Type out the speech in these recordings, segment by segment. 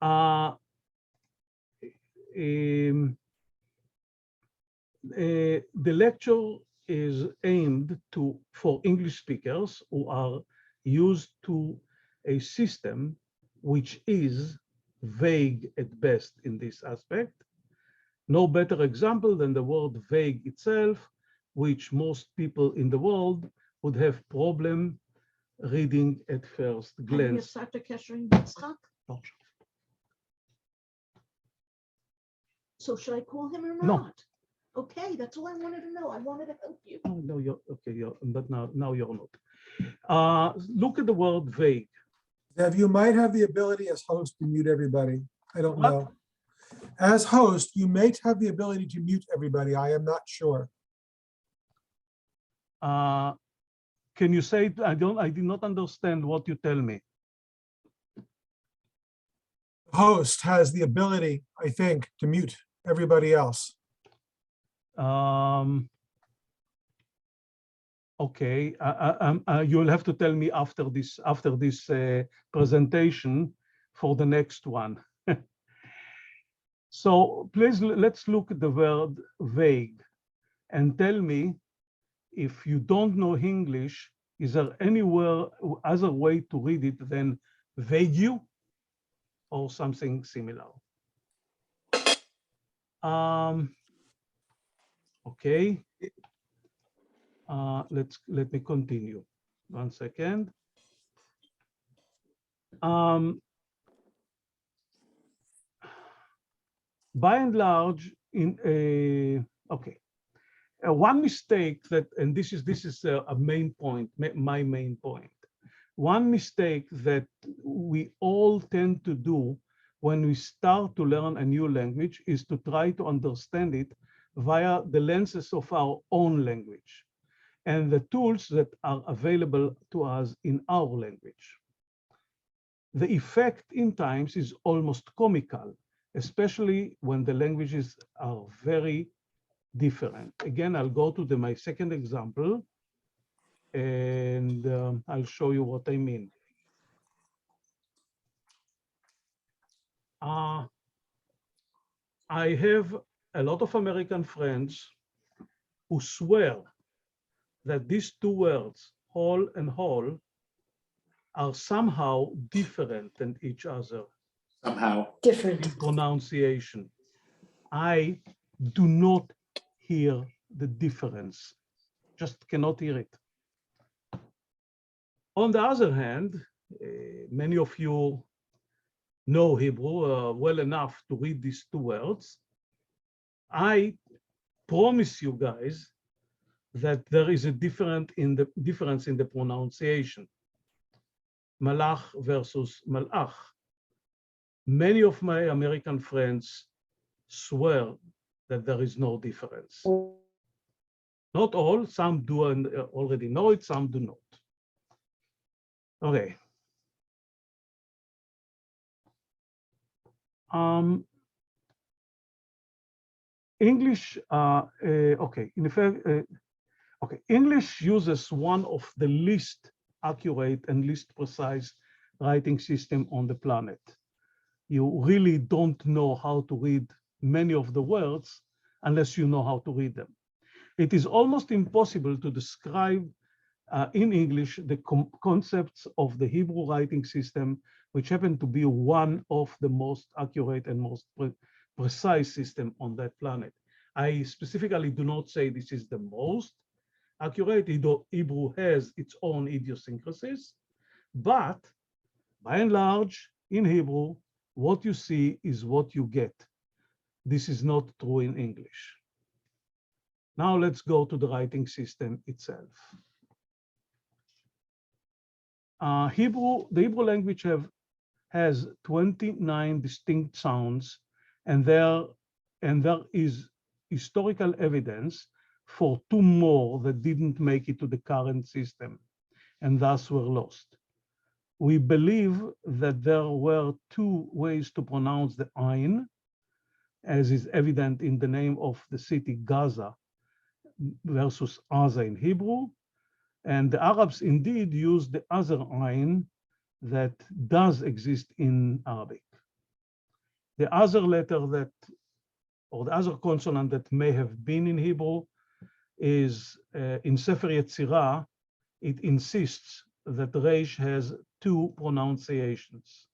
The lecture is aimed for English speakers who are used to a system which is vague at best in this aspect. No better example than the word vague itself, which most people in the world would have problem reading at first glance. So should I call him or No. not? Okay, that's all I wanted to know. I wanted to help you. Oh, no, you're okay. But now you're not. Look at the word vague. Dev, you might have the ability as host to mute everybody. I don't What? know. As host, you may have the ability to mute everybody. I am not sure. Can you say it? I did not understand what you tell me. Host has the ability, I think, to mute everybody else. Okay, you'll have to tell me after this presentation for the next one. So please, let's look at the word vague and tell me, if you don't know English, is there anywhere other way to read it than vague or something similar? Okay. Let me continue. 1 second. By and large, one mistake that, and this is a main point, my main point. One mistake that we all tend to do when we start to learn a new language is to try to understand it via the lenses of our own language and the tools that are available to us in our language. The effect in times is almost comical, especially when the languages are very different. Again, I'll go to my second example, and I'll show you what I mean. I have a lot of American friends who swear that these two words, whole and whole, are somehow different than each other. Somehow. Different. In pronunciation. I do not hear the difference, just cannot hear it. On the other hand, many of you know Hebrew well enough to read these two words. I promise you guys that there is a difference in the pronunciation. Malach versus malach. Many of my American friends swear that there is no difference. Not all, some do and already know it, some do not. Okay. English, okay, in fact, okay, English uses one of the least accurate and least precise writing system on the planet. You really don't know how to read many of the words unless you know how to read them. It is almost impossible to describe in English the concepts of the Hebrew writing system, which happen to be one of the most accurate and most precise system on that planet. I specifically do not say this is the most accurate. Hebrew has its own idiosyncrasies, but by and large, in Hebrew, what you see is what you get. This is not true in English. Now let's go to the writing system itself. The Hebrew language has 29 distinct sounds, and there is historical evidence for 2 more that didn't make it to the current system and thus were lost. We believe that there were 2 ways to pronounce the Ain, as is evident in the name of the city Gaza versus Aza in Hebrew. And the Arabs indeed use the other Ain that does exist in Arabic. The other letter that, or the other consonant that may have been in Hebrew is in Sefer Yetzirah, it insists that Reish has two pronunciations.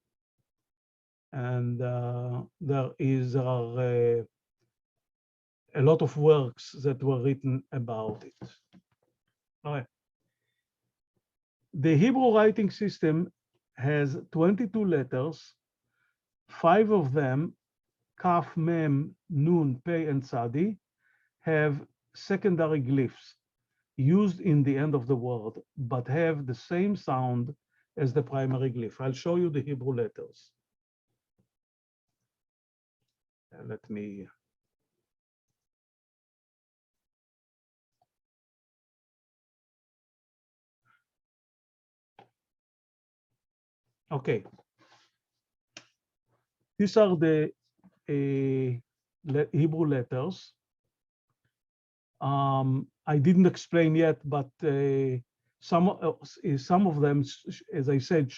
And there are a lot of works that were written about it. All right. The Hebrew writing system has 22 letters. 5 of them, Kaf, Mem, Nun, Pei, and Tzadi, have secondary glyphs used in the end of the word, but have the same sound as the primary glyph. I'll show you the Hebrew letters. Let me. Okay. These are the Hebrew letters. I didn't explain yet, but some of them, as I said,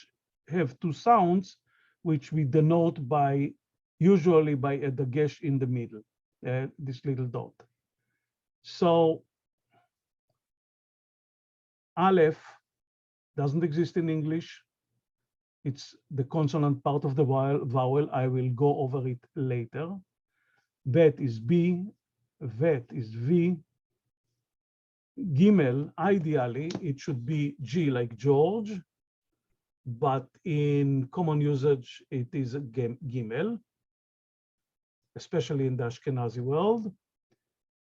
have two sounds, which we denote by usually by a dagesh in the middle, this little dot. So Aleph doesn't exist in English. It's the consonant part of the vowel. I will go over it later. Bet is B, Vet is V. Gimel, ideally, it should be G like George, but in common usage, it is a Gimel, especially in the Ashkenazi world.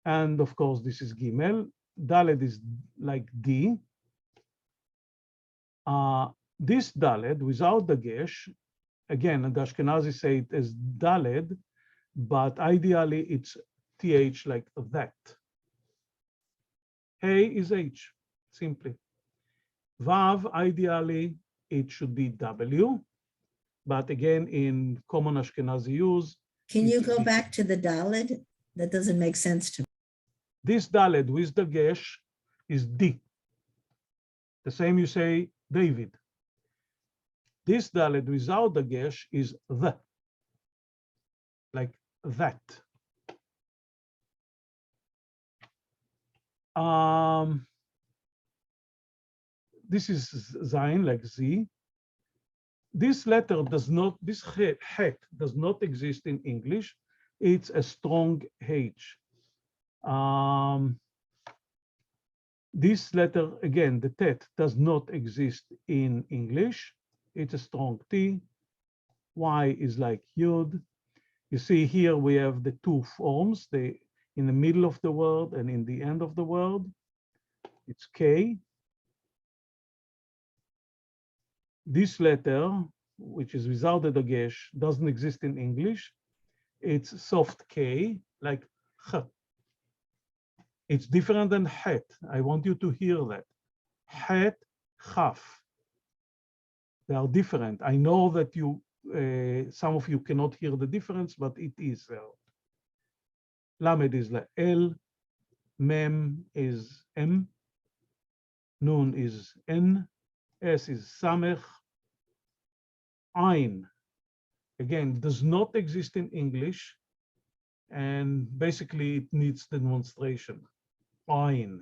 And of course, this is Gimel. Daled is like D. This Daled, without the Gesh, again, the Ashkenazi say it as Daled, but ideally it's TH like that. A is H, simply. Vav, ideally, it should be W, but again, in common Ashkenazi use. Can you go back to the Dalet? That doesn't make sense to me. This Daled with the Gesh is D. The same you say David. This Daled without the Gesh is the, like that. This is Zayin, like Z. This letter does not, this Het does not exist in English. It's a strong H. This letter, again, the Tet does not exist in English. It's a strong T. Y is like Yud. You see here we have the two forms, in the middle of the word and in the end of the word. It's K. This letter, which is without the dagesh, doesn't exist in English. It's soft K, like Ch. It's different than Het. I want you to hear that. Het, Chaf. They are different. I know that you, some of you cannot hear the difference, but it is there. Lamed is like L, Mem is M, Nun is N, S is Samech, Ein, again, does not exist in English, and basically it needs demonstration. Ein.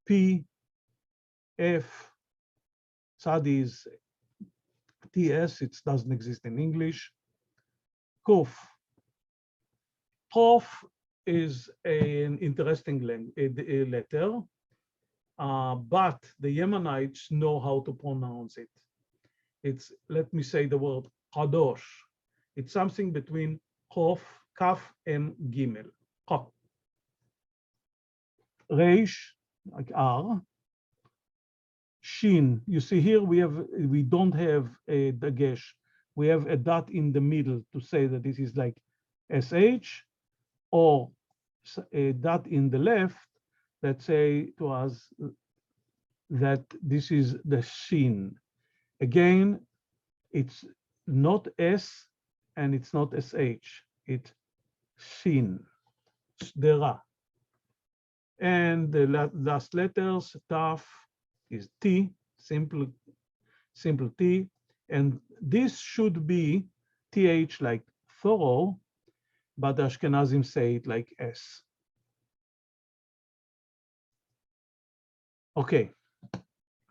P, F, Tzadi is TS, it doesn't exist in English. Kof. Kof is an interesting letter, but the Yemenites know how to pronounce it. It's, let me say the word Kadosh. It's something between Kof, Kaf, and Gimel. Kof. Reish, like R. Shin, you see here we don't have a dagesh. We have a dot in the middle to say that this is like SH, or a dot in the left that say to us that this is the Shin. Again, it's not S and it's not SH, it's Shin, Sdera. And the last letters, Taf, is T, simple T, and this should be TH like thorough, but the Ashkenazim say it like S. Okay,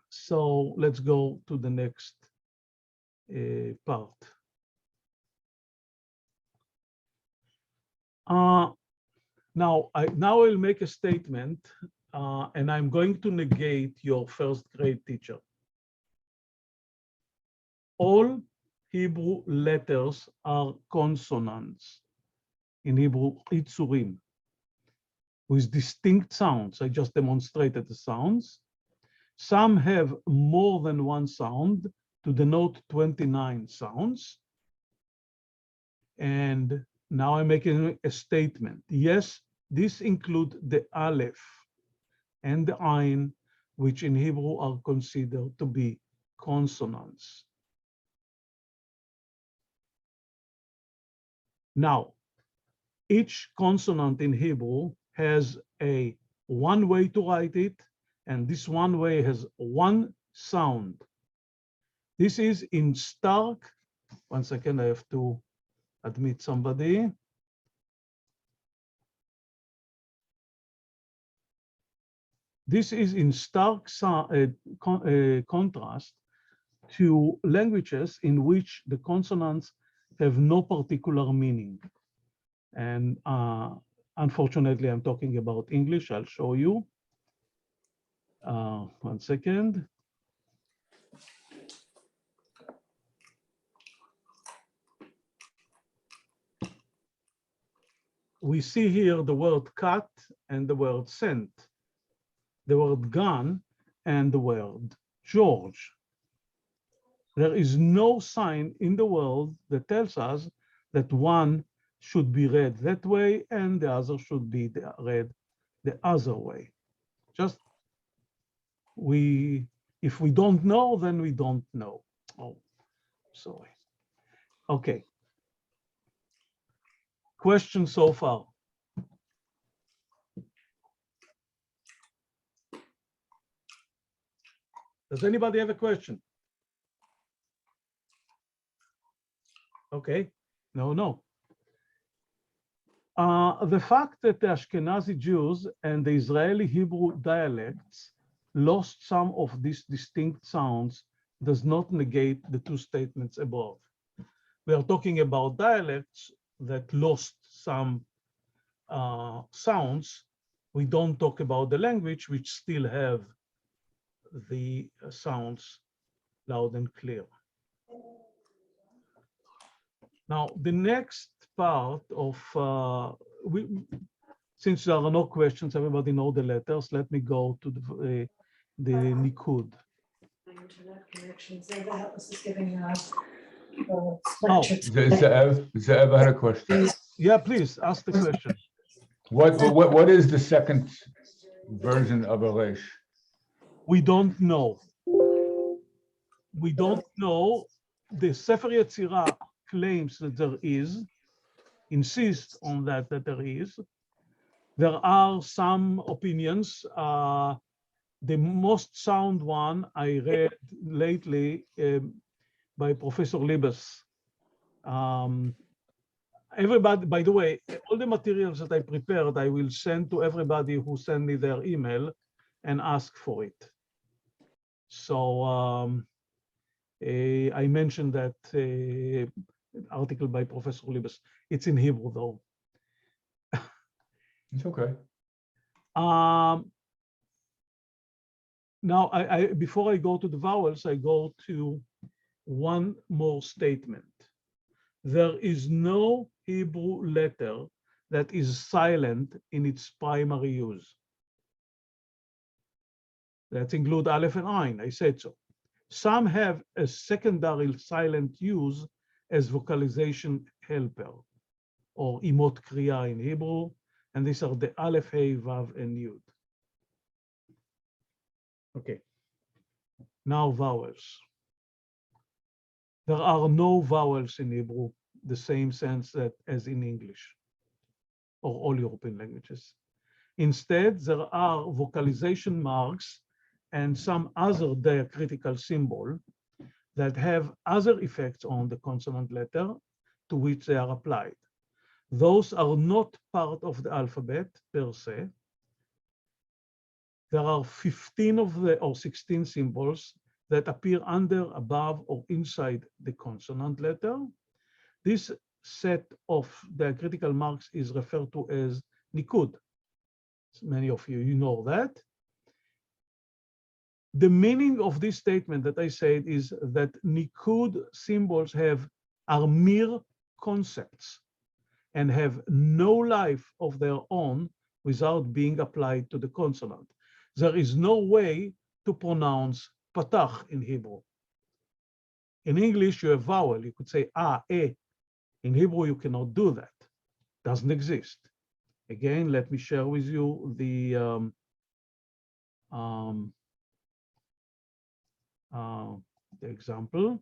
so let's go to the next part. Now I'll make a statement, and I'm going to negate your first grade teacher. All Hebrew letters are consonants. In Hebrew, itzurim, with distinct sounds. I just demonstrated the sounds. Some have more than one sound to denote 29 sounds. And now I'm making a statement. Yes, this includes the Aleph and the Ayin, which in Hebrew are considered to be consonants. Now, each consonant in Hebrew has a one way to write it, and this one way has one sound. This is in stark, 1 second, I have to admit somebody. This is in stark contrast to languages in which the consonants have no particular meaning. And unfortunately, I'm talking about English. I'll show you. 1 second. We see here the word cat and the word scent, the word gun and the word George. There is no sign in the world that tells us that one should be read that way and the other should be read the other way. Just if we don't know, then we don't know. Oh, sorry. Okay. Question so far? Does anybody have a question? Okay, no. The fact that the Ashkenazi Jews and the Israeli Hebrew dialects lost some of these distinct sounds does not negate the two statements above. We are talking about dialects that lost some sounds. We don't talk about the language which still have the sounds loud and clear. Now, the next part of, since there are no questions, everybody know the letters, let me go to the Nikud. My internet connection's there, that was just giving Ze'ev had a question. Yeah, please, ask the question. What is the second version of Elish? We don't know. We don't know. The Sefer Yetzirah claims that there is, insists on that there is. There are some opinions. The most sound one I read lately by Professor Libes. Everybody, by the way, all the materials that I prepared, I will send to everybody who send me their email and ask for it. So I mentioned that article by Professor Libes. It's in Hebrew though. It's okay. Now, before I go to the vowels, I go to one more statement. There is no Hebrew letter that is silent in its primary use. That include Aleph and Ayin, I said so. Some have a secondary silent use as vocalization helper, or imot kriya in Hebrew, and these are the Aleph, Hey, Vav, and Yud. Okay, now vowels. There are no vowels in Hebrew, the same sense that as in English, or all European languages. Instead, there are vocalization marks and some other diacritical symbol that have other effects on the consonant letter, to which they are applied. Those are not part of the alphabet per se. There are 15 of the or 16 symbols that appear under, above, or inside the consonant letter. This set of diacritical marks is referred to as nikud. Many of you know that. The meaning of this statement that I said is that nikud symbols are mere concepts and have no life of their own without being applied to the consonant. There is no way to pronounce patach in Hebrew. In English, you have vowel. You could say e. In Hebrew, you cannot do that. Doesn't exist. Again, let me share with you the example.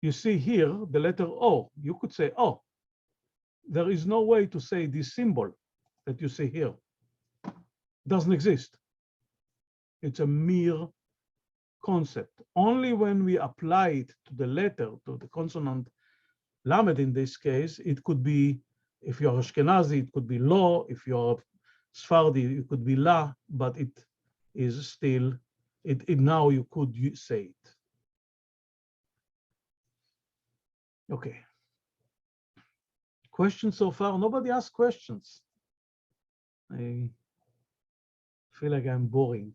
You see here the letter O. You could say O. There is no way to say this symbol that you see here. Doesn't exist. It's a mere concept. Only when we apply it to the letter, to the consonant lamed in this case, it could be, if you're Ashkenazi, it could be lo. If you're Sephardi, it could be la, but it is still, now you could say it. Okay. Questions so far? Nobody asked questions. I feel like I'm boring.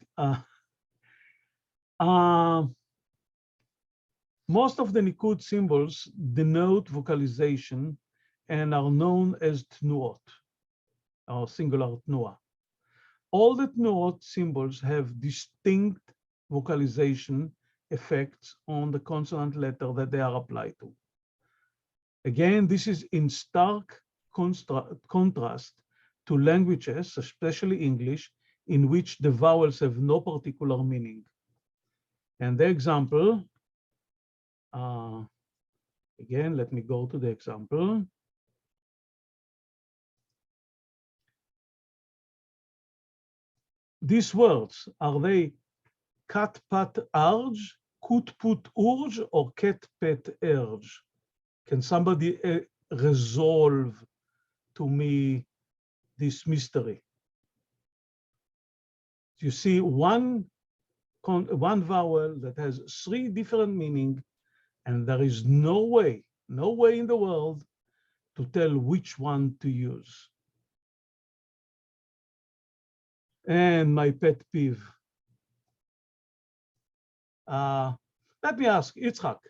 Most of the Nikud symbols denote vocalization and are known as tnuot, or singular tnua. All the tnuot symbols have distinct vocalization effects on the consonant letter that they are applied to. Again, this is in stark contrast to languages, especially English, in which the vowels have no particular meaning. And the example, again, let me go to the example. These words, are they kat pat arj, kut put urj, or ket pet erj? Can somebody resolve to me this mystery? You see one vowel that has 3 different meanings, and there is no way in the world to tell which one to use. And my pet peeve. Let me ask, Yitzhak.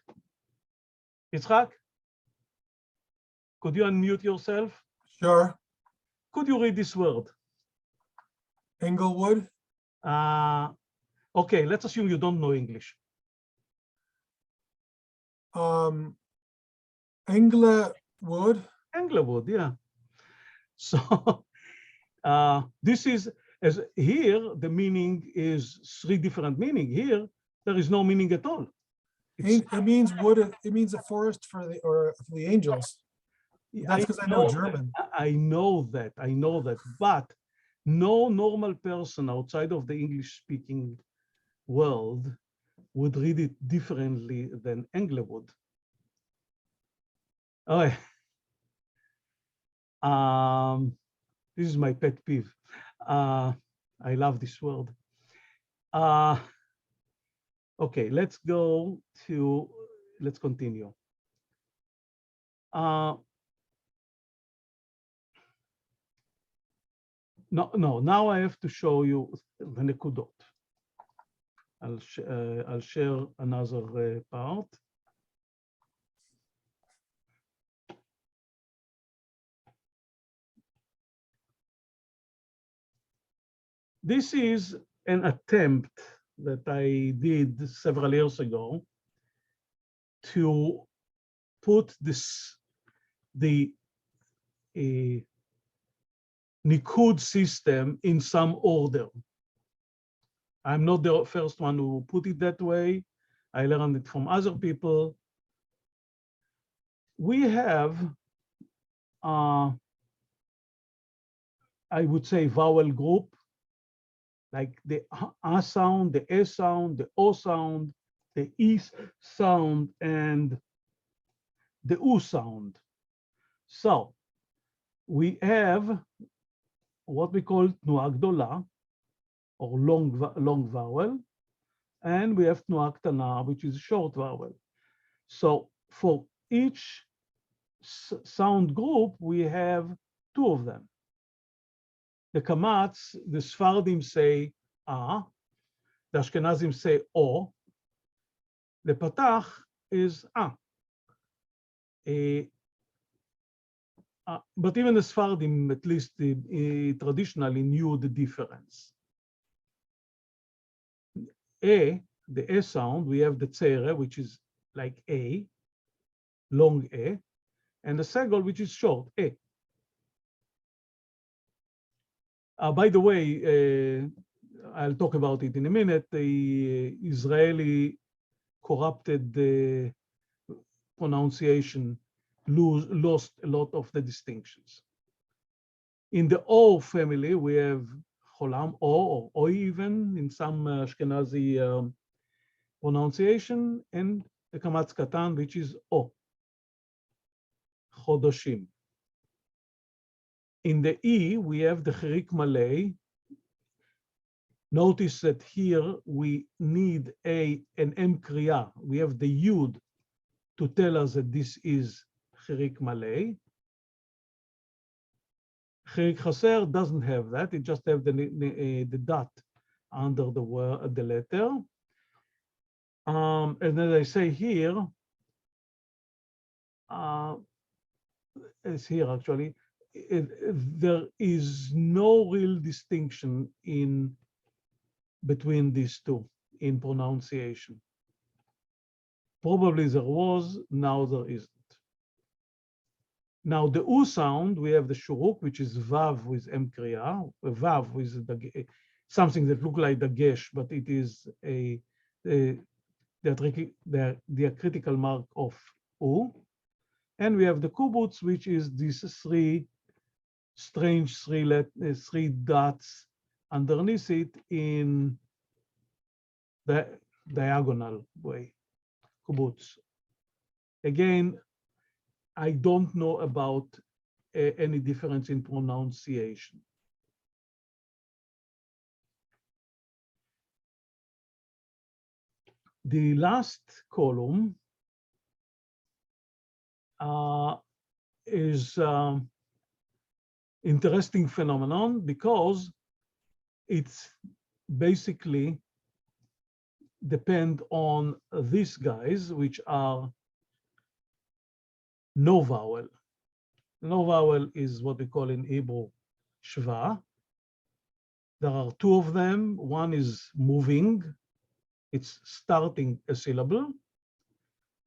Yitzhak, could you unmute yourself? Sure. Could you read this word? Englewood, Okay, let's assume you don't know English. Englewood, Englewood, yeah. So this is, as here, the meaning is 3 different meaning. Here, there is no meaning at all. it means wood, it means a forest for the angels. That's because I know German. I know that, but no normal person outside of the English-speaking world would read it differently than Englewood. Oh, this is my pet peeve. I love this word. Okay, let's continue. No, now I have to show you the nekudot. I'll share another part. This is an attempt that I did several years ago to put the Nikud system in some order. I'm not the first one who put it that way. I learned it from other people. We have, I would say, vowel group, like the A sound, the E sound, the O sound, the E sound and the U sound. So we have what we call תנועה גדולה, or long vowel, and we have תנועה קטנה, which is short vowel. So for each sound group, we have two of them. The Kamatz, the Sfardim say ah, the Ashkenazim say o, the Patach is ah. But even the Sfardim, at least traditionally, knew the difference. The A sound, we have the Tzere, which is like A, long A, and the Segol, which is short A. By the way, I'll talk about it in a minute. The Israeli corrupted the pronunciation, lost a lot of the distinctions. In the O family, we have Cholam, O, or even in some Ashkenazi pronunciation, and the Kamatz Katan, which is O, Chodoshim. In the E, we have the Chirik Malay. Notice that here we need an M Kriya. We have the Yud to tell us that this is Chirik Malay. Chirik Chaser doesn't have that. It just have the dot under the word, the letter. And as I say here, it's here actually, there is no real distinction between these two in pronunciation. Probably there was, now there isn't. Now the U sound, we have the shuruk, which is vav with M kriya, vav with something that looks like the gesh, but it is the diacritical mark of U. And we have the kubutz, which is these three strange three dots underneath it in the diagonal way, kubutz. Again, I don't know about any difference in pronunciation. The last column is interesting phenomenon because it's basically depend on these guys, which are no vowel. No vowel is what we call in Hebrew shva. There are two of them. One is moving. It's starting a syllable.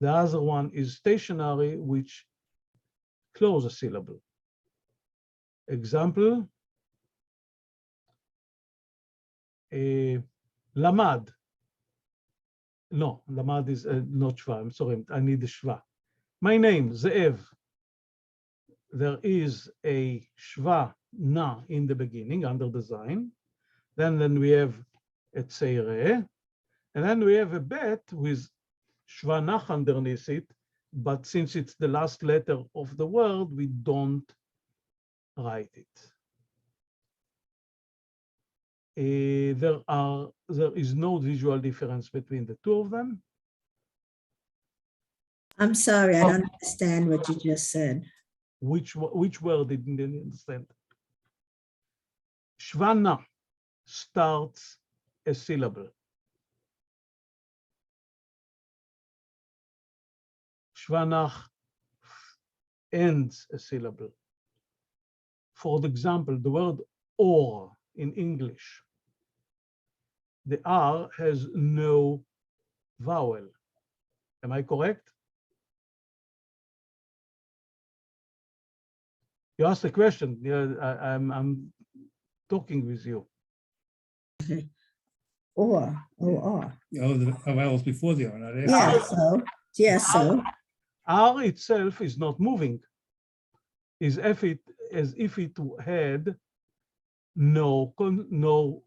The other one is stationary, which close a syllable. Example, lamad. No, lamad is not shva. I'm sorry, I need the shva. My name, Ze'ev. There is a shva na in the beginning under the zayin. Then we have a tzeire. And then we have a bet with shva nach underneath it. But since it's the last letter of the word, we don't write it. There is no visual difference between the two of them. I'm sorry, I don't understand what you just said. Which word didn't you understand? Shvana starts a syllable. Shvanach ends a syllable. For example, the word or in English, the R has no vowel. Am I correct? You asked a question. Yeah, I'm talking with you. Or. Oh, the vowels before the R, not after. Yeah, so. R itself is not moving. As if it had no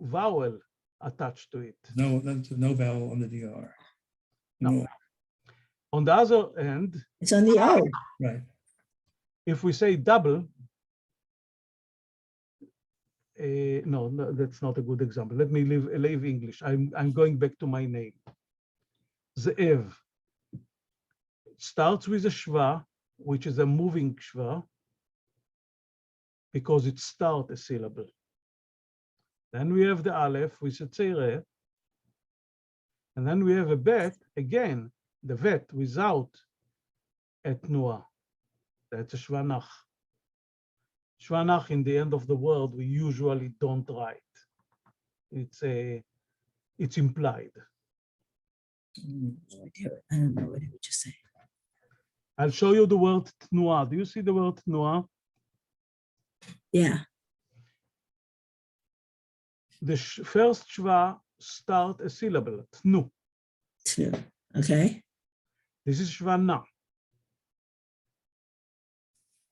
vowel attached to it. No, that's no vowel under the R. No. Yeah. On the other hand, It's on the O. Right. if we say double, no, that's not a good example. Let me leave English. I'm going back to my name. Ze'ev. It starts with a shva, which is a moving shva, because it starts a syllable. Then we have the aleph, which is tzireh, and then we have a bet, again, the vet without a tnua. That's a shvanach. Shvanach in the end of the word, we usually don't write. It's implied. I don't know what it would just say. I'll show you the word tnua. Do you see the word tnua? Yeah. The first shva start a syllable, tnu. Two. Okay. This is shvana.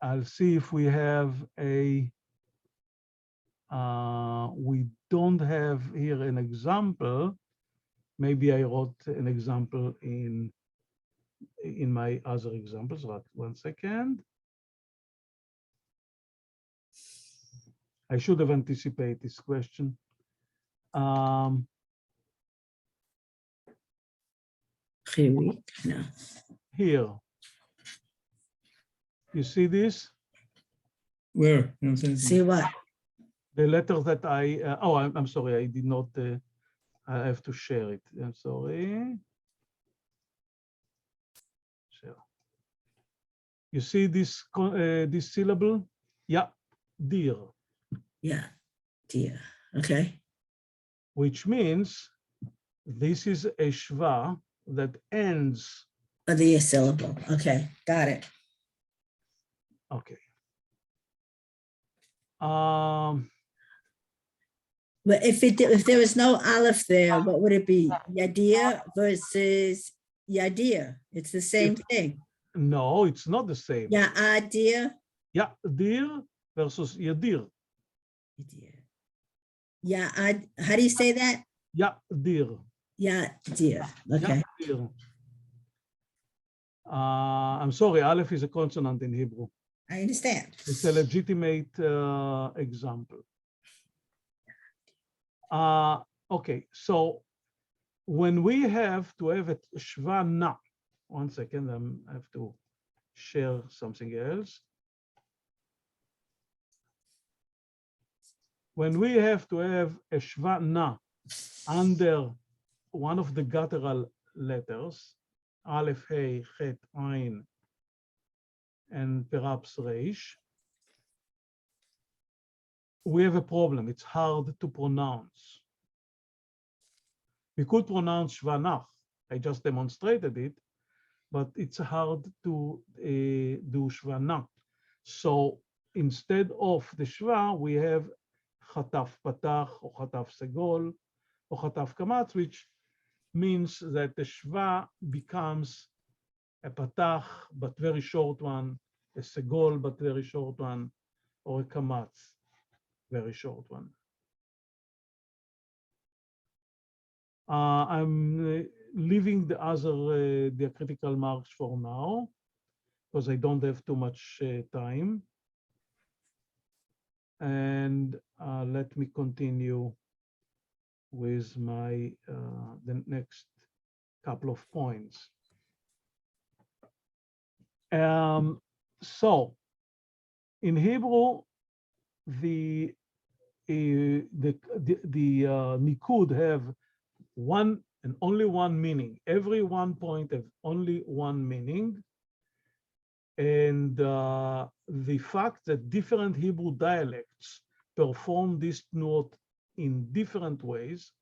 I'll see if we have a, we don't have here an example. Maybe I wrote an example in my other examples, but 1 second. I should have anticipated this question. Chiwi. No. Here, you see this? Where? You know what I'm saying? See what? The letter that I'm sorry, I did not, I have to share it. I'm sorry. Share. You see this, this syllable? Yeah, dear, Yeah. Dear. Okay. which means this is a shva that ends, Oh, the syllable. Okay. Got it. okay. But if there was no aleph there, what would it be? Yadir versus yadir. It's the same thing. No, it's not the same. Ya'adir. Yeah, dear versus yadir. Ya'ad. How do you say that? Yeah, dear. Yadir. Okay. Yeah, dear. I'm sorry, aleph is a consonant in Hebrew. I understand. It's a legitimate example. Okay, so when we have to have a shva na, 1 second, I have to share something else. When we have to have a shva na under one of the guttural letters, aleph, hey, chet, ain, and perhaps reish, we have a problem. It's hard to pronounce. We could pronounce shvanach. I just demonstrated it, but it's hard to do shvanach. So instead of the shva, we have chataf patach or chataf segol or chataf kamatz, which means that the shva becomes a patach, but very short one, a segol, but very short one, or a kamatz, very short one. I'm leaving the other diacritical marks for now, because I don't have too much time. And let me continue with my the next couple of points. So in Hebrew, the nikud have one and only one meaning. Every 1 point has only one meaning. And the fact that different Hebrew dialects perform this note in different ways,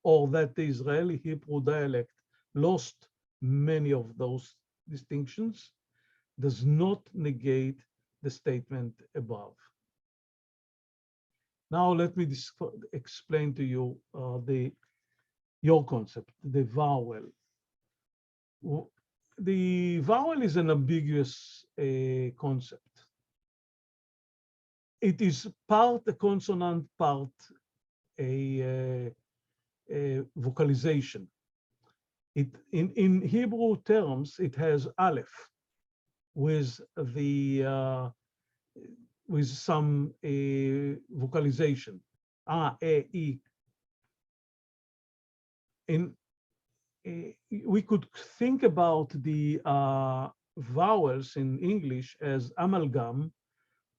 or that the Israeli Hebrew dialect lost many of those distinctions, does not negate the statement above. Now let me explain to you your concept, the vowel. The vowel is an ambiguous concept. It is part a consonant, part a vocalization. In Hebrew terms, it has aleph with with some vocalization. A, E. We could think about the vowels in English as amalgam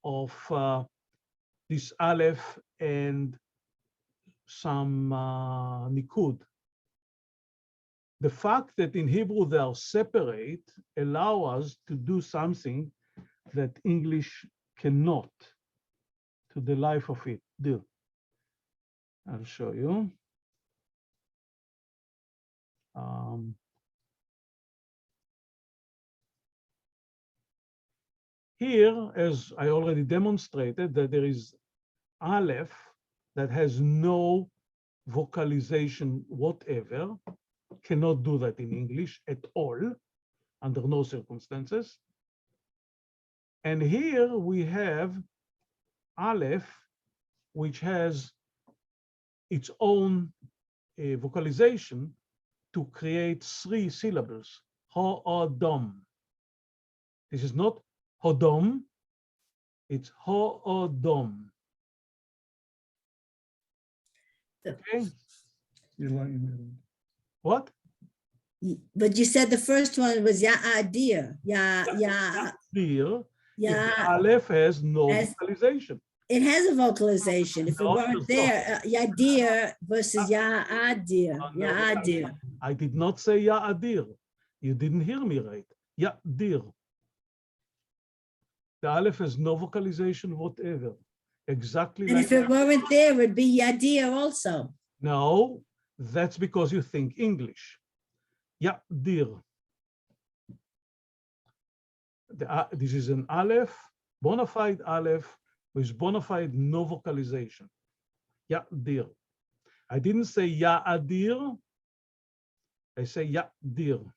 of this aleph and some nikud. The fact that in Hebrew they are separate allow us to do something that English cannot, to the life of it, do. I'll show you. Here, as I already demonstrated, that there is aleph that has no vocalization whatever, cannot do that in English at all, under no circumstances. And here we have aleph, which has its own vocalization to create 3 syllables, ho-o-dom. This is not hodom, it's ho-o-dom. Okay, what? But you said the first one was ya'adir. Dear, if Yeah, the aleph has no Has- vocalization. it has a vocalization. If it No, it weren't does not. there, yadir versus ya'adir. No, Ya'adir. I did not say ya'adir. You didn't hear me right. Ya'dir. The aleph has no vocalization whatever. Exactly And like if it weren't there, it would be yadir also. No, that's because you think English. Ya'dir. This is an aleph, bona fide aleph, with bona fide no vocalization. Ya'dir. I didn't say ya'adir. I say ya'dir.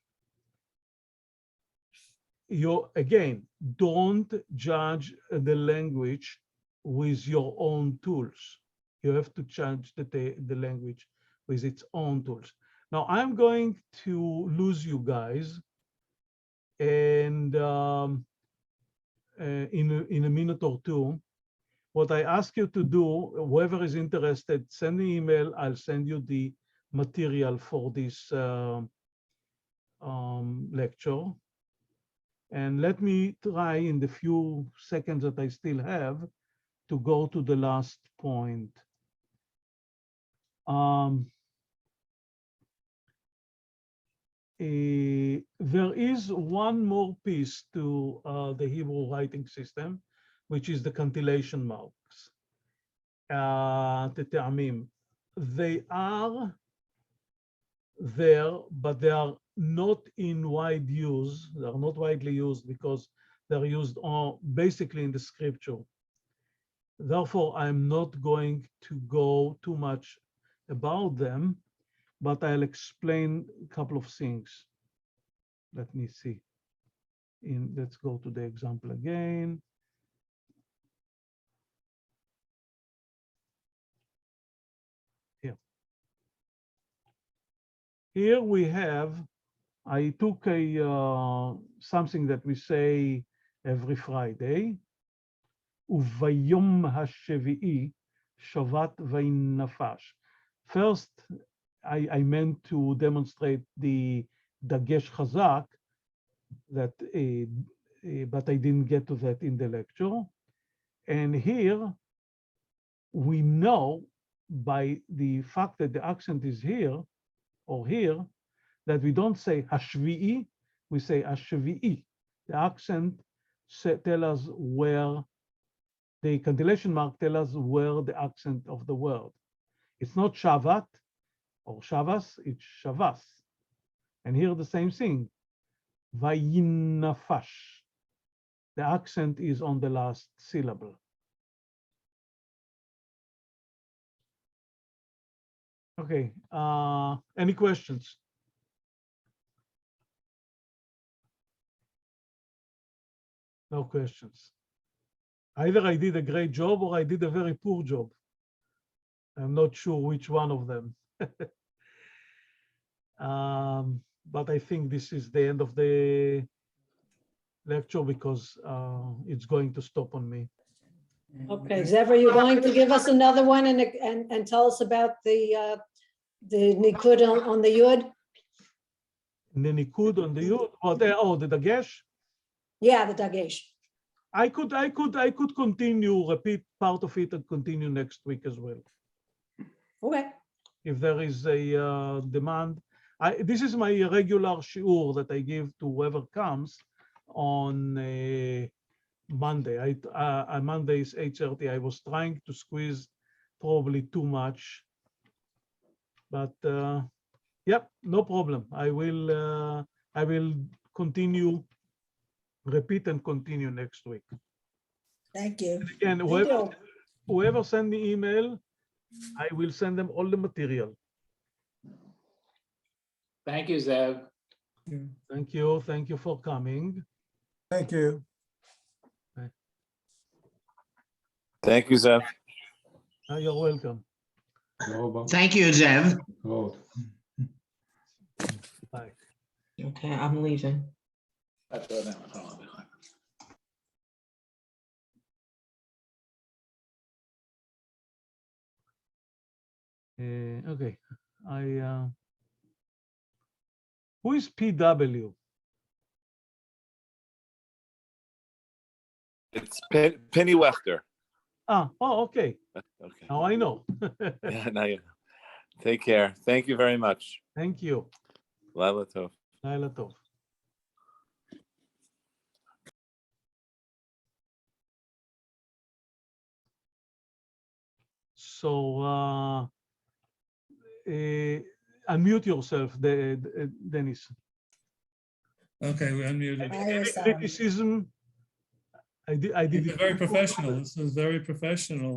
You, again, don't judge the language with your own tools. You have to judge the language with its own tools. Now, I'm going to lose you guys, and in a minute or two. What I ask you to do, whoever is interested, send me an email. I'll send you the material for this lecture. And let me try in the few seconds that I still have to go to the last point. There is one more piece to the Hebrew writing system, which is the cantillation marks. Te'amim. They are there, but they are not in wide use. They are not widely used because they're used basically in the scripture. Therefore, I'm not going to go too much about them, but I'll explain a couple of things. Let me see. Let's go to the example again. Here we have, I took something that we say every Friday. Uvayom hashevi'i shavat vaynafash. First, I meant to demonstrate the dagesh chazak, that, but I didn't get to that in the lecture. And here, we know by the fact that the accent is here, or here, that we don't say hashvi'i, we say hashvi'i. The accent tell us where, the cantillation mark tell us where the accent of the word. It's not shavat or shavas, it's shavas. And here the same thing, vayinafash. The accent is on the last syllable. Okay, any questions? No questions. Either I did a great job or I did a very poor job. I'm not sure which one of them. but I think this is the end of the lecture because it's going to stop on me. Okay, Zev, are you going to give us another one and tell us about the Nikud on the Yud? And then Nikud on the Yud, the Dagesh. Yeah, the Dagesh. I could continue, repeat part of it and continue next week as well. Okay, If there is a demand. This is my regular shiur that I give to whoever comes on Monday. Monday is 8:30. I was trying to squeeze probably too much, but yep, no problem. I will continue, repeat and continue next week. Thank you. Again, thank you. whoever send me email, I will send them all the material. Thank you, Zev. Thank you for coming. Thank you. Thank you, Zev. You're welcome. Thank you, Zev. Vote. Bye. Okay, I'm leaving. That's what that was. Hold on. Okay, who is PW? It's Penny Wechter. Okay. Okay. Now I know. Yeah, now you take care. Thank you very much. Thank you. Laila Tov. Laila Tov. So unmute yourself, Dennis. Okay, we unmuted. Iris, Criticism. I did This is very professional. This is very professional.